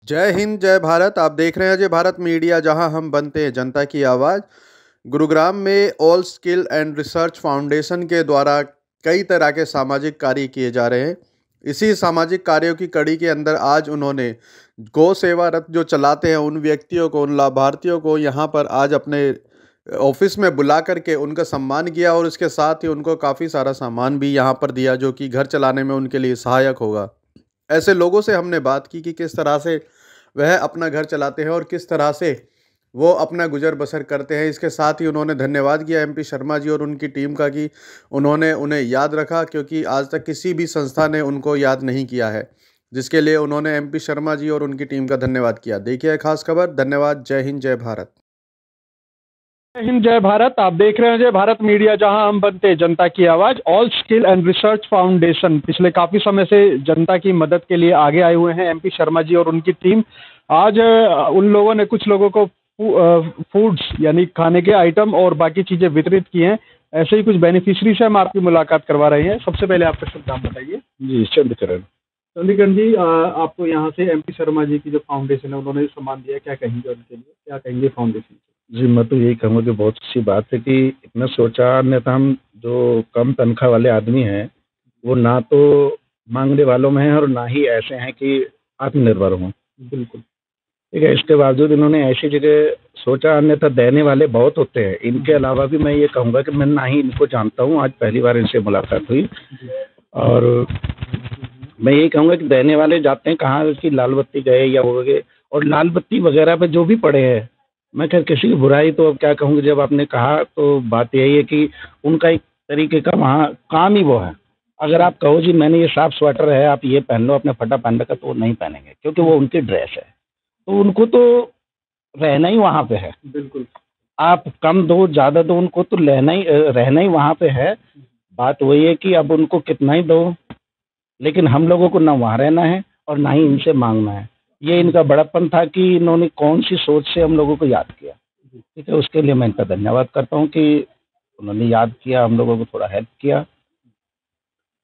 जय हिंद, जय भारत। आप देख रहे हैं अजय भारत मीडिया, जहां हम बनते हैं जनता की आवाज़। गुरुग्राम में all skill and research foundation के द्वारा कई तरह के सामाजिक कार्य किए जा रहे हैं। इसी सामाजिक कार्यों की कड़ी के अंदर आज उन्होंने गौ सेवा रथ जो चलाते हैं उन व्यक्तियों को, उन लाभार्थियों को यहाँ पर आज अपने ऑफिस में बुला करके उनका सम्मान किया और इसके साथ ही उनको काफ़ी सारा सामान भी यहाँ पर दिया जो कि घर चलाने में उनके लिए सहायक होगा। ऐसे लोगों से हमने बात की कि किस तरह से वह अपना घर चलाते हैं और किस तरह से वो अपना गुजर बसर करते हैं। इसके साथ ही उन्होंने धन्यवाद किया एमपी शर्मा जी और उनकी टीम का कि उन्होंने उन्हें याद रखा, क्योंकि आज तक किसी भी संस्था ने उनको याद नहीं किया है, जिसके लिए उन्होंने एमपी शर्मा जी और उनकी टीम का धन्यवाद किया। देखिए खास खबर। धन्यवाद। जय हिंद, जय भारत। जय हिंद, जय भारत। आप देख रहे हैं जय भारत मीडिया, जहां हम बनते हैं जनता की आवाज। All skill and research foundation पिछले काफी समय से जनता की मदद के लिए आगे आए हुए हैं। एमपी शर्मा जी और उनकी टीम आज उन लोगों ने कुछ लोगों को फूड्स यानी खाने के आइटम और बाकी चीजें वितरित की हैं। ऐसे ही कुछ बेनिफिशियरी से हम आपकी मुलाकात करवा रहे हैं। सबसे पहले आपका शुभ नाम बताइए। जी, चंद्रकरण। चंद्रकरण जी, आपको यहाँ से एमपी शर्मा जी की जो फाउंडेशन है उन्होंने सम्मान दिया, क्या कहेंगे उनके लिए, क्या कहेंगे फाउंडेशन? जी, मैं तो यही कहूँगा कि बहुत अच्छी बात है कि इतना सोचा। अन्यथा हम जो कम तनख्वाह वाले आदमी हैं वो ना तो मांगने वालों में हैं और ना ही ऐसे हैं कि आत्मनिर्भर हों। बिल्कुल ठीक है, इसके बावजूद इन्होंने ऐसी जगह सोचा। अन्यथा देने वाले बहुत होते हैं। इनके अलावा भी मैं ये कहूँगा कि मैं ना ही इनको जानता हूँ, आज पहली बार इनसे मुलाकात हुई। और मैं यही कहूँगा कि देने वाले जाते हैं कहाँ कि लाल बत्ती गए या हो गए, और लाल बत्ती वगैरह पे जो भी पड़े हैं, मैं खैर किसी की बुराई तो अब क्या कहूँगी। जब आपने कहा तो बात यही है कि उनका एक तरीके का वहाँ काम ही वो है। अगर आप कहो जी मैंने ये साफ स्वेटर है, आप ये पहन लो, अपने फटा पहन रखा, तो वो नहीं पहनेंगे, क्योंकि वो उनकी ड्रेस है। तो उनको तो रहना ही वहाँ पे है। बिल्कुल। आप कम दो ज़्यादा दो, उनको तो रहना ही वहाँ पे है। बात वही है कि अब उनको कितना ही दो, लेकिन हम लोगों को ना वहाँ रहना है और ना ही इनसे मांगना है। ये इनका बड़प्पन था कि इन्होंने कौन सी सोच से हम लोगों को याद किया। ठीक है, उसके लिए मैं इनका धन्यवाद करता हूँ कि उन्होंने याद किया, हम लोगों को थोड़ा हेल्प किया।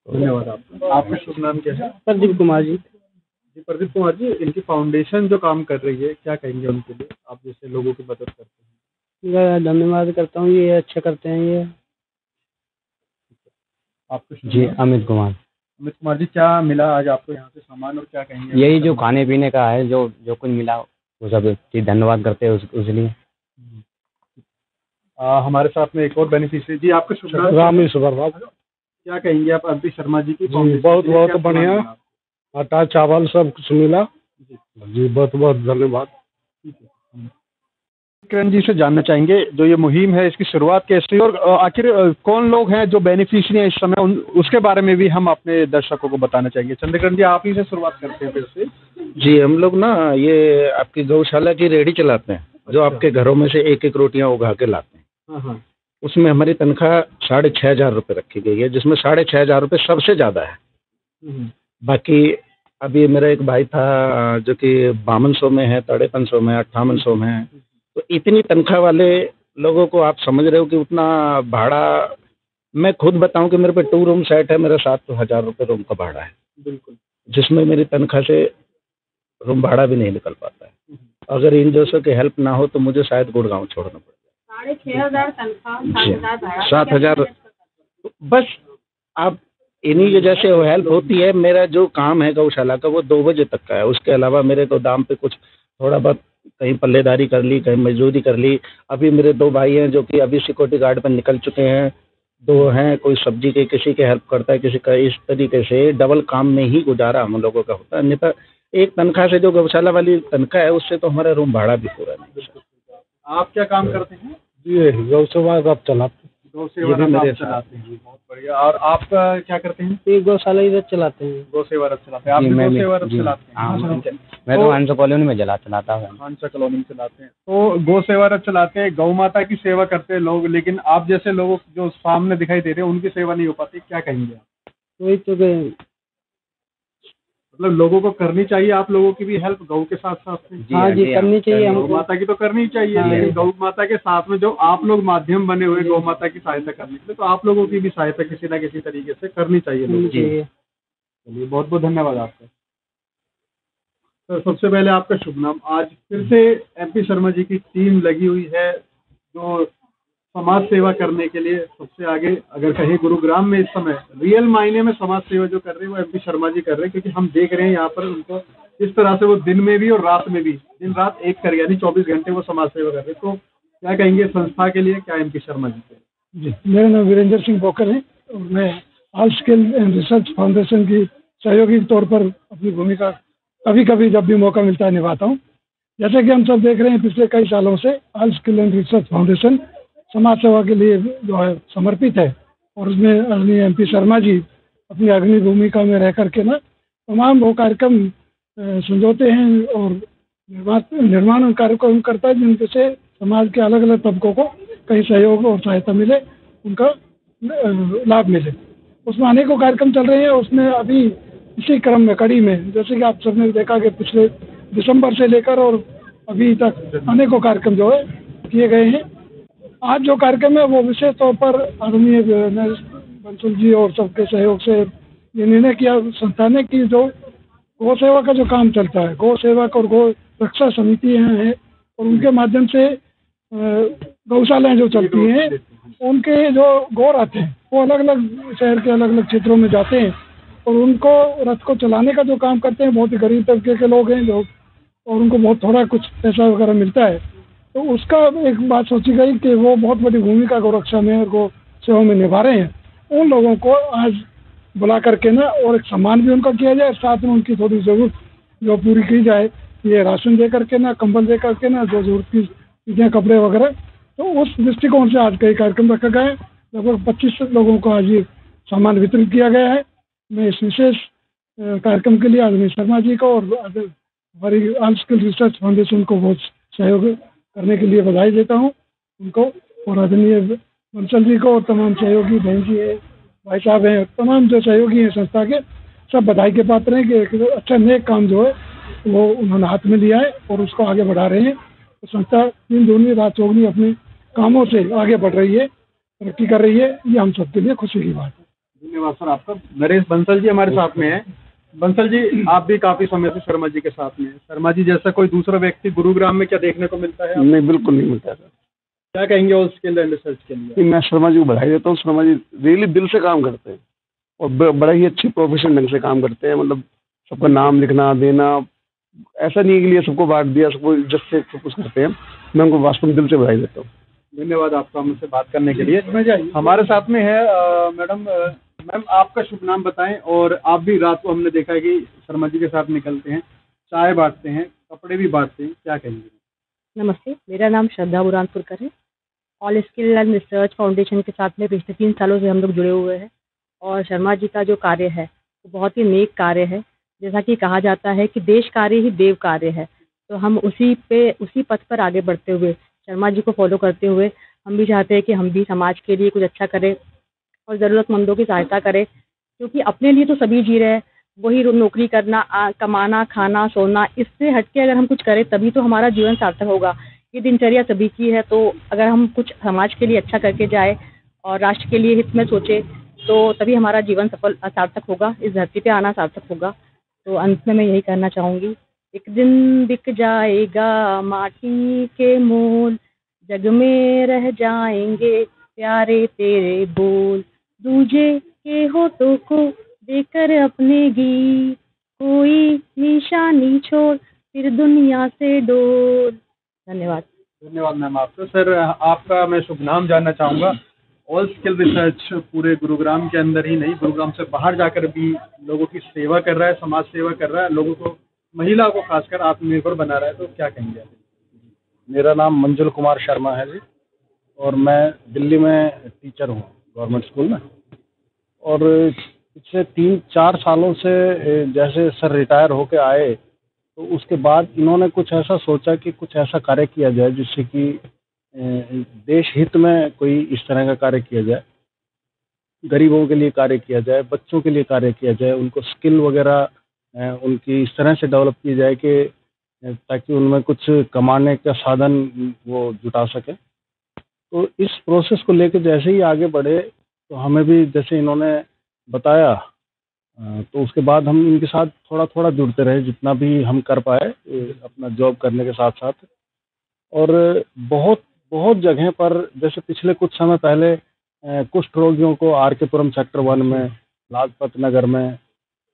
धन्यवाद आपका। आपका शुभ नाम क्या है? प्रदीप कुमार जी। जी, प्रदीप कुमार जी, इनकी फाउंडेशन जो काम कर रही है, क्या कहेंगे उनके लिए, आप जैसे लोगों की मदद करते हैं? इनका धन्यवाद करता हूँ, ये अच्छा करते हैं ये। आपका शुभ जी, नाम? अमित कुमार। अमित कुमार जी, क्या मिला आज आपको यहाँ से सामान और क्या कहेंगे? यही जो खाने पीने का है, जो जो कुछ मिला वो सब चीज धन्यवाद करते हैं उस लिए। हमारे साथ में एक और बेनिफिशियरी जी, आपका शुभ नाम? रामेश वर्मा। क्या कहेंगे आप एमपी शर्मा जी की जी, फाउंडेशन बहुत के लिए? बहुत क्या सामान बढ़िया। मिला? आटा चावल सब कुछ मिला। जी, जी, बहुत बहुत धन्यवाद। ठीक है। किरण जी से जानना चाहेंगे, जो ये मुहिम है इसकी शुरुआत कैसे हुई और आखिर कौन लोग हैं जो बेनिफिशियरी हैं इस समय, उसके बारे में भी हम अपने दर्शकों को बताना चाहेंगे। चंद्रकरण जी, आप ही से शुरुआत करते हैं फिर से। जी, हम लोग ना ये आपकी गौशाला की रेडी चलाते हैं, जो आपके घरों में से एक एक रोटियां उगा के लाते हैं। हाँ हाँ। उसमें हमारी तनख्वाह 6,500 रुपये रखी गई है, जिसमें 6,500 रुपये सबसे ज़्यादा है। बाकी अभी मेरा एक भाई था जो कि 5200 में है, 550 में, 5800 में है। तो इतनी तनख्वाह वाले लोगों को आप समझ रहे हो कि उतना भाड़ा। मैं खुद बताऊं कि मेरे पे 2 रूम सेट है, मेरा 7,000 रुपये रूम का भाड़ा है। बिल्कुल। जिसमें मेरी तनख्वाह से रूम भाड़ा भी नहीं निकल पाता है। अगर इन जैसों की हेल्प ना हो तो मुझे शायद गुड़गांव छोड़ना पड़ेगा। 6,500 तनख्वाह, 7,000 भाड़ा। 7,000 बस। आप इन्हीं की जैसे वो हेल्प होती है। मेरा जो काम है गौशाला का वो 2 बजे तक का है। उसके अलावा मेरे गोदाम पे कुछ थोड़ा बहुत कहीं पल्लेदारी कर ली, कहीं मजदूरी कर ली। अभी मेरे 2 भाई हैं जो कि अभी सिक्योरिटी गार्ड पर निकल चुके हैं। 2 हैं, कोई सब्जी के किसी के हेल्प करता है, किसी का। इस तरीके से डबल काम में ही गुजारा हम लोगों का होता है। अन्यथा एक तनख्वाह से, जो गौशाला वाली तनख्वाह है, उससे तो हमारा रूम भाड़ा भी पूरा नहीं। आप क्या काम करते हैं? जी, गौ सेवा आप चलाते। गौ सेवा रथ आप चलाते हैं जी, बहुत बढ़िया। और आप क्या करते हैं? ये गौशाला ही रथ चलाते हैं। गौ सेवा रथ चलाते हैं। आप भी गौ सेवा रथ चलाते हैं? हाँ, मैं तो हंसा कॉलोनी में चलाता हूँ। हंसा कॉलोनी में चलाते हैं। तो गौ सेवा रथ चलाते हैं, गौ माता की सेवा करते हैं लोग, लेकिन आप जैसे लोग जो सामने दिखाई दे रहे हैं उनकी सेवा नहीं हो पाती, क्या कहेंगे आप? वही तो मतलब लोगों को करनी चाहिए, आप लोगों की भी हेल्प गौ के साथ साथ में। हाँ जी, करनी चाहिए गौ हमको। माता की तो करनी चाहिए, हाँ, लेकिन गौ माता के साथ में जो आप लोग माध्यम बने हुए गौ माता की सहायता करने के लिए, तो आप लोगों की भी सहायता किसी ना किसी तरीके से करनी चाहिए लोगों को। चलिए, बहुत बहुत धन्यवाद आपका। सर सबसे पहले आपका शुभ नाम। आज फिर से एमपी शर्मा जी की टीम लगी हुई है जो समाज सेवा करने के लिए सबसे आगे, अगर कहीं गुरुग्राम में इस समय रियल मायने में समाज सेवा जो कर रहे हैं वो एमपी शर्मा जी कर रहे हैं, क्योंकि हम देख रहे हैं यहाँ पर उनको इस तरह से वो दिन में भी और रात में भी, दिन रात एक कर, यानी 24 घंटे वो समाज सेवा कर रहे हैं। तो क्या कहेंगे संस्था के लिए, क्या एमपी शर्मा जी के? जी, मेरा नाम वीरेंद्र सिंह बोकर है और मैं all skill and research foundation की सहयोगी के तौर पर अपनी भूमिका कभी कभी जब भी मौका मिलता है निभाता हूँ। जैसे कि हम सब देख रहे हैं पिछले कई सालों से all skill and research foundation समाज सेवा के लिए जो है समर्पित है और उसमें आदरणीय एमपी शर्मा जी अपनी अग्नि भूमिका में रह करके ना तमाम वो कार्यक्रम संजोते हैं और निर्माण कार्यक्रम करता है जिनसे समाज के अलग अलग तबकों को कहीं सहयोग और सहायता मिले, उनका लाभ मिले। उसमें अनेकों कार्यक्रम चल रहे हैं। उसमें अभी इसी क्रम में कड़ी में जैसे कि आप सबने देखा कि पिछले दिसंबर से लेकर और अभी तक अनेकों कार्यक्रम जो है किए गए हैं। आज जो कार्यक्रम है वो विशेष तौर पर आदरणीय बंसल जी और सबके सहयोग से ये निर्णय किया संस्था ने कि जो गौ सेवा का जो काम चलता है, गौ सेवक और गौ रक्षा समितियाँ हैं और उनके माध्यम से गौशालाएँ जो चलती हैं, उनके जो गौ रथ हैं वो अलग अलग शहर के अलग अलग क्षेत्रों में जाते हैं और उनको रथ को चलाने का जो काम करते हैं बहुत ही गरीब तबके के लोग हैं जो, और उनको बहुत थोड़ा कुछ पैसा वगैरह मिलता है। तो उसका एक बात सोची गई कि वो बहुत बड़ी भूमिका गौ रक्षा में और गौ सेवा में निभा रहे हैं। उन लोगों को आज बुला करके ना और एक सम्मान भी उनका किया जाए, साथ में उनकी थोड़ी ज़रूरत जो पूरी की जाए, ये राशन दे करके ना, कंबल दे करके ना, जो जरूरत की चीज़ें, कपड़े वगैरह। तो उस दृष्टिकोण से आज कई कार्यक्रम रखा गया है। लगभग 25 लोगों को आज ये सम्मान वितरित किया गया है। मैं इस विशेष कार्यक्रम के लिए आदरणीय शर्मा जी को और हमारी ऑल स्किल रिसर्च फाउंडेशन को बहुत सहयोग करने के लिए बधाई देता हूँ उनको, और आदरणीय बंसल जी को और तमाम सहयोगी बहन जी है, भाई साहब हैं, तमाम जो सहयोगी हैं संस्था के, सब बधाई के पात्र हैं कि एक अच्छा नेक काम जो है वो उन्होंने हाथ में लिया है और उसको आगे बढ़ा रहे हैं। तो संस्था दिन दूनी रात चौगनी अपने कामों से आगे बढ़ रही है, तरक्की कर रही है। ये हम सबके लिए खुशी की बात है। धन्यवाद सर आपका। नरेश बंसल जी हमारे साथ में हैं। बंसल जी, आप भी काफी समय से शर्मा जी के साथ में हैं। शर्मा जी जैसा कोई दूसरा व्यक्ति गुरुग्राम में क्या देखने को मिलता है? नहीं, बिल्कुल नहीं मिलता सर। क्या कहेंगे ऑल स्किल एंड रिसर्च के लिए? मैं शर्मा जी को बधाई देता हूँ। शर्मा जी रियली दिल से काम करते हैं और बड़ा ही अच्छी प्रोफेशनल ढंग से काम करते हैं। मतलब सबका नाम लिखना देना, ऐसा नहीं है कि लिए सबको बांट दिया, सबको इज्जत से सब कुछ करते हैं। मैं उनको वास्तव में दिल से बधाई देता हूँ। धन्यवाद आपका हमसे बात करने के लिए। हमारे साथ में है मैडम। मैम आपका शुभ नाम बताएं। और आप भी रात को हमने देखा है कि शर्मा जी के साथ निकलते हैं, चाय बांटते हैं, कपड़े भी बांटते हैं, क्या कहेंगे? नमस्ते, मेरा नाम श्रद्धा बुरानपुरकर है। All skill and research foundation के साथ में पिछले 3 सालों से हम लोग जुड़े हुए हैं और शर्मा जी का जो कार्य है वो बहुत ही नेक कार्य है। जैसा कि कहा जाता है कि देश कार्य ही देव कार्य है, तो हम उसी पथ पर आगे बढ़ते हुए शर्मा जी को फॉलो करते हुए हम भी चाहते हैं कि हम भी समाज के लिए कुछ अच्छा करें और ज़रूरतमंदों की सहायता करें, क्योंकि अपने लिए तो सभी जी रहे हैं। वही नौकरी करना, कमाना, खाना, सोना, इससे हटके अगर हम कुछ करें तभी तो हमारा जीवन सार्थक होगा। ये दिनचर्या सभी की है, तो अगर हम कुछ समाज के लिए अच्छा करके जाए और राष्ट्र के लिए हित में सोचे तो तभी हमारा जीवन सफल सार्थक होगा, इस धरती पे आना सार्थक होगा। तो अंत में मैं यही कहना चाहूँगी, एक दिन बिक जाएगा माटी के मोल, जग में रह जाएंगे प्यारे तेरे बोल, दूजे के होठों को देकर अपने गीत, कोई निशानी छोड़ फिर दुनिया से डोल। धन्यवाद। धन्यवाद मैम आपका। सर आपका मैं शुभ नाम जानना चाहूँगा। ऑल स्किल रिसर्च पूरे गुरुग्राम के अंदर ही नहीं, गुरुग्राम से बाहर जाकर भी लोगों की सेवा कर रहा है, समाज सेवा कर रहा है, लोगों को, महिला को खासकर आत्मनिर्भर बना रहा है, तो क्या कहेंगे आप? मेरा नाम मंजुल कुमार शर्मा है जी और मैं दिल्ली में टीचर हूँ गवर्नमेंट स्कूल में। और पिछले 3-4 सालों से जैसे सर रिटायर होके आए तो उसके बाद इन्होंने कुछ ऐसा सोचा कि कुछ ऐसा कार्य किया जाए जिससे कि देश हित में कोई इस तरह का कार्य किया जाए, गरीबों के लिए कार्य किया जाए, बच्चों के लिए कार्य किया जाए, उनको स्किल वगैरह उनकी इस तरह से डेवलप की जाए कि ताकि उनमें कुछ कमाने का साधन वो जुटा सके। तो इस प्रोसेस को लेकर जैसे ही आगे बढ़े तो हमें भी, जैसे इन्होंने बताया तो उसके बाद हम इनके साथ थोड़ा थोड़ा जुड़ते रहे, जितना भी हम कर पाए अपना जॉब करने के साथ साथ। और बहुत बहुत जगह पर, जैसे पिछले कुछ समय पहले कुष्ठ रोगियों को आर के पुरम सेक्टर 1 में, लाजपत नगर में,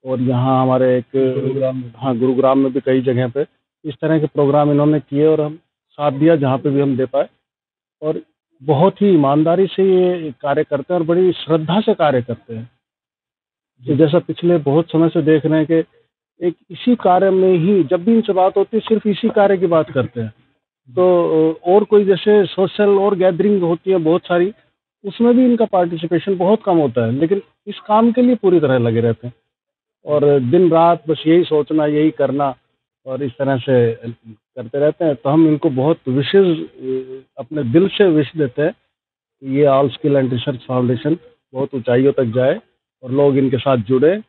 और यहाँ हमारे एक हाँ गुरुग्राम में भी कई जगह पे इस तरह के प्रोग्राम इन्होंने किए और हम साथ दिया जहाँ पे भी हम दे पाए। और बहुत ही ईमानदारी से ये कार्य करते हैं और बड़ी श्रद्धा से कार्य करते हैं। तो जैसा पिछले बहुत समय से देख रहे हैं कि एक इसी कार्य में ही जब भी इनसे बात होती है सिर्फ इसी कार्य की बात करते हैं। तो और कोई जैसे सोशल और गैदरिंग होती है बहुत सारी, उसमें भी इनका पार्टिसिपेशन बहुत कम होता है, लेकिन इस काम के लिए पूरी तरह लगे रहते हैं और दिन रात बस यही सोचना, यही करना और इस तरह से करते रहते हैं। तो हम इनको बहुत विशेष अपने दिल से विश देते हैं कि ये all skill and research foundation बहुत ऊंचाइयों तक जाए और लोग इनके साथ जुड़े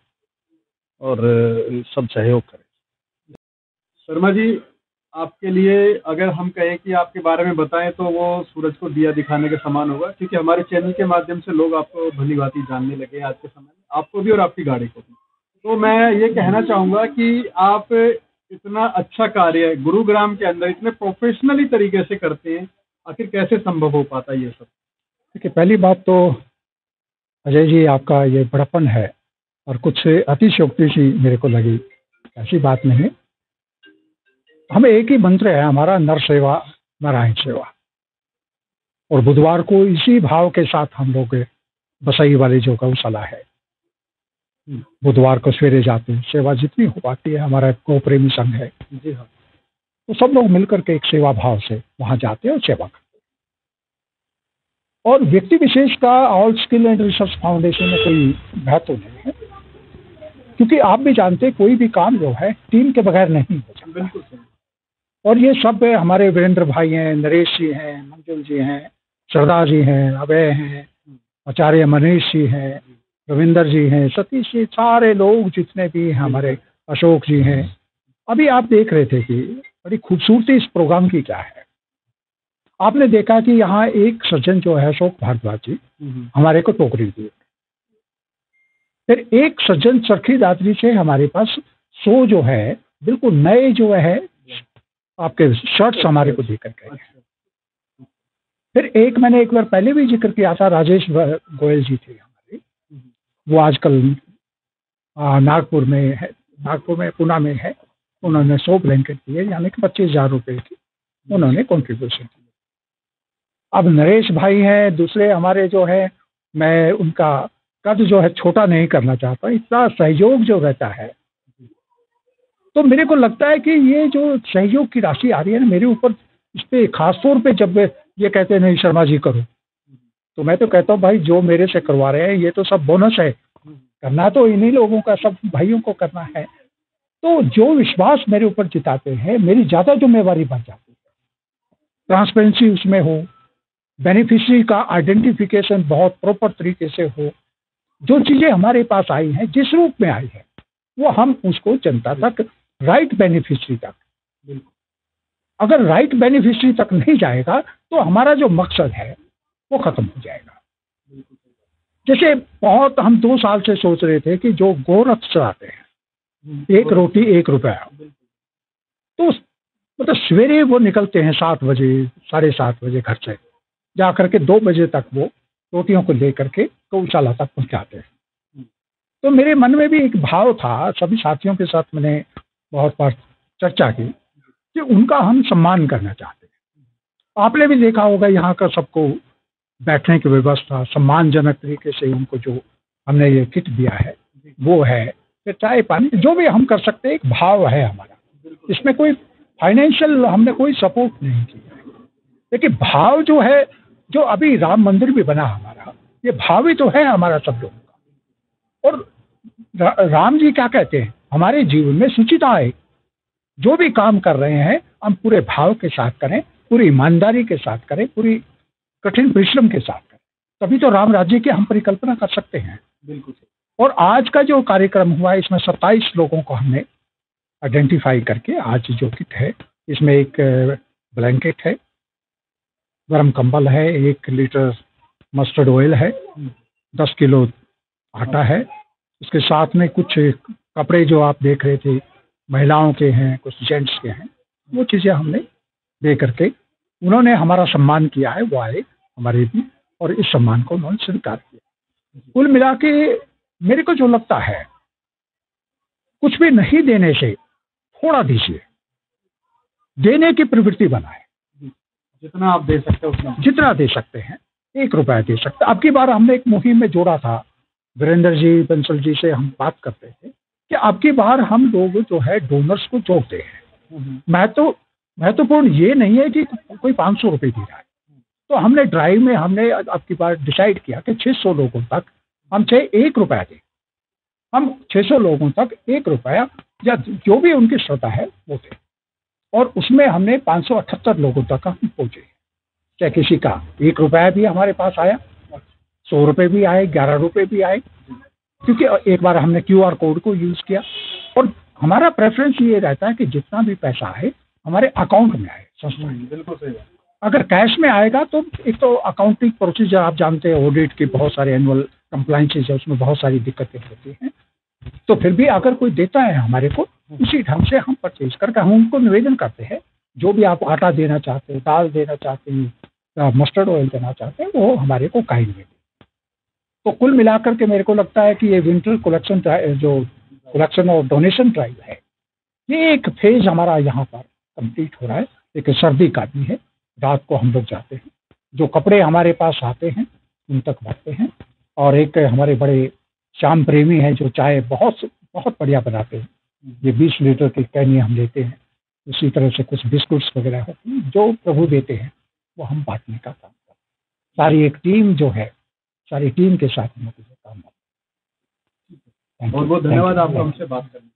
और सब सहयोग करें। शर्मा जी, आपके लिए अगर हम कहें कि आपके बारे में बताएं तो वो सूरज को दिया दिखाने के समान होगा, क्योंकि हमारे चैनल के माध्यम से लोग आपको भली भांति जानने लगे आज के समय में, आपको भी और आपकी गाड़ी को भी। तो मैं ये कहना चाहूँगा कि आप इतना अच्छा कार्य गुरुग्राम के अंदर इतने प्रोफेशनली तरीके से करते हैं, आखिर कैसे संभव हो पाता है ये सब? देखिए, पहली बात तो अजय जी आपका ये बड़प्पन है और कुछ अतिशयोक्ति सी मेरे को लगी, ऐसी बात नहीं है। हमें एक ही मंत्र है हमारा, नर सेवा नारायण सेवा, और बुधवार को इसी भाव के साथ हम लोग बसई वाली जो गौशाला है, बुधवार को सवेरे जाते हैं, सेवा जितनी हो पाती है, हमारा गौ प्रेमी संघ है जी हाँ, तो सब लोग मिलकर के एक सेवा भाव से वहां जाते हैं और सेवा करते हैं। और व्यक्ति विशेष का all skill and research foundation में कोई महत्व नहीं है, क्योंकि आप भी जानते हैं कोई भी काम जो है टीम के बगैर नहीं हो सकता। बिल्कुल सही। और ये सब हमारे वीरेंद्र भाई हैं, नरेश जी हैं, मंजुल जी हैं, सरदार जी हैं, अभय हैं, आचार्य मनीष जी हैं, रविंदर जी हैं, सतीश जी, सारे लोग जितने भी हैं, हमारे अशोक जी हैं। अभी आप देख रहे थे कि बड़ी खूबसूरती इस प्रोग्राम की क्या है। आपने देखा कि यहाँ एक सज्जन जो है अशोक भारद्वाज जी हमारे को टोकरी दी, फिर एक सज्जन चरखी दादरी से हमारे पास 100 जो है बिल्कुल नए जो है आपके शर्ट्स हमारे को देकर गए। फिर एक मैंने एक बार पहले भी जिक्र किया था, राजेश गोयल जी थे हमारे, वो आजकल नागपुर में है, नागपुर में पुणे में है। उन्होंने 100 ब्लैंकेट दिए, यानी कि 25,000 रुपये की उन्होंने कॉन्ट्रीब्यूशन की। अब नरेश भाई हैं दूसरे हमारे जो है, मैं उनका कद जो है छोटा नहीं करना चाहता, इतना सहयोग जो रहता है, तो मेरे को लगता है कि ये जो सहयोग की राशि आ रही है ना मेरे ऊपर, इस पर खासतौर पे जब ये कहते हैं नहीं शर्मा जी करो, तो मैं तो कहता हूँ भाई जो मेरे से करवा रहे हैं ये तो सब बोनस है, करना तो इन्हीं लोगों का, सब भाइयों को करना है। तो जो विश्वास मेरे ऊपर जिताते हैं, मेरी ज़्यादा जिम्मेवारी बढ़ जाती है। ट्रांसपेरेंसी उसमें हो, बेनिफिशियरी का आइडेंटिफिकेशन बहुत प्रॉपर तरीके से हो, जो चीज़ें हमारे पास आई हैं जिस रूप में आई है वो हम उसको जनता तक, राइट बेनिफिशियरी तक, अगर राइट बेनिफिशियरी तक नहीं जाएगा तो हमारा जो मकसद है वो खत्म हो जाएगा। जैसे बहुत हम 2 साल से सोच रहे थे कि जो गोरख चलाते हैं, 1 रोटी 1 रुपया, तो मतलब सवेरे वो निकलते हैं 7 बजे 7:30 बजे घर से, जा करके 2 बजे तक वो रोटियों को लेकर के गौशाला तक पहुंचाते हैं। तो मेरे मन में भी एक भाव था, सभी साथियों के साथ मैंने बहुत बार चर्चा की कि उनका हम सम्मान करना चाहते हैं। आपने भी देखा होगा यहाँ का सबको बैठने की व्यवस्था, सम्मानजनक तरीके से उनको जो हमने ये किट दिया है वो है, फिर चाय पानी जो भी हम कर सकते हैं, एक भाव है हमारा, इसमें कोई फाइनेंशियल हमने कोई सपोर्ट नहीं किया है, लेकिन भाव जो है, जो अभी राम मंदिर भी बना हमारा, ये भाव ही तो है हमारा सब लोगों का। और राम जी क्या कहते हैं, हमारे जीवन में सुचिता है, जो भी काम कर रहे हैं हम पूरे भाव के साथ करें, पूरी ईमानदारी के साथ करें, पूरी कठिन परिश्रम के साथ करें, तभी तो राम राज्य की हम परिकल्पना कर सकते हैं। बिल्कुल। और आज का जो कार्यक्रम हुआ इसमें 27 लोगों को हमने आइडेंटिफाई करके, आज जो किट है इसमें एक ब्लैंकेट है, गर्म कंबल है, 1 लीटर मस्टर्ड ऑयल है, 10 किलो आटा है, इसके साथ में कुछ कपड़े जो आप देख रहे थे महिलाओं के हैं, कुछ जेंट्स के हैं, वो चीज़ें हमने दे करके उन्होंने हमारा सम्मान किया है। वो आए हमारे भी और इस सम्मान को उन्होंने स्वीकार किया। कुल मिला के मेरे को जो लगता है, कुछ भी नहीं देने से थोड़ा दीजिए, देने की प्रवृत्ति बनाए। जितना आप दे सकते हो उतना, जितना दे सकते हैं, 1 रुपया दे सकते। अब की बार हमने एक मुहिम में जोड़ा था, वीरेंद्र जी बंसल जी से हम बात करते थे कि अब की बार हम लोग जो है डोनर्स को जोड़ते हैं। महत्वपूर्ण ये नहीं है कि कोई 500 रुपये दे रहा है। तो हमने ड्राइव में हमने अब की बार डिसाइड किया कि 600 लोगों तक हम चाहे 1 रुपया दें, हम 600 लोगों तक 1 रुपया या जो भी उनकी श्रद्धा है वो दें। और उसमें हमने 578 लोगों तक हम पहुँचे। चाहे किसी का 1 रुपया भी हमारे पास आया, 100 रुपये भी आए, 11 रुपये भी आए, क्योंकि एक बार हमने QR कोड को यूज़ किया। और हमारा प्रेफरेंस ये रहता है कि जितना भी पैसा आए हमारे अकाउंट में आए। बिल्कुल सही बात। अगर कैश में आएगा तो एक तो अकाउंटिंग प्रोसीजर आप जानते हैं, ऑडिट के बहुत सारे एनुअल कंप्लाइंसेस है, उसमें बहुत सारी दिक्कतें होती हैं। तो फिर भी अगर कोई देता है हमारे को, उसी ढंग से हम परचेज करके हम उनको निवेदन करते हैं, जो भी आप आटा देना चाहते हैं, दाल देना चाहते हैं, मस्टर्ड ऑयल देना चाहते हैं, वो हमारे को काइंड में दें। तो कुल मिलाकर के मेरे को लगता है कि ये विंटर कलेक्शन जो कलेक्शन और डोनेशन ड्राइव है, ये एक फेज हमारा यहाँ पर कंप्लीट हो रहा है। एक सर्दी का भी है, रात को हम लोग जाते हैं, जो कपड़े हमारे पास आते हैं उन तक बांटते हैं। और एक हमारे बड़े श्याम प्रेमी हैं जो चाय बहुत बहुत बढ़िया बनाते हैं, ये 20 लीटर की कैनी हम लेते हैं। इसी तरह से कुछ बिस्कुट्स वगैरह होते हैं जो प्रभु देते हैं, वो हम बांटने का काम करते हैं। सारी एक टीम जो है, सारी टीम के साथ हम लोग काम करते हैं। बहुत बहुत धन्यवाद आपका हमसे बात करने।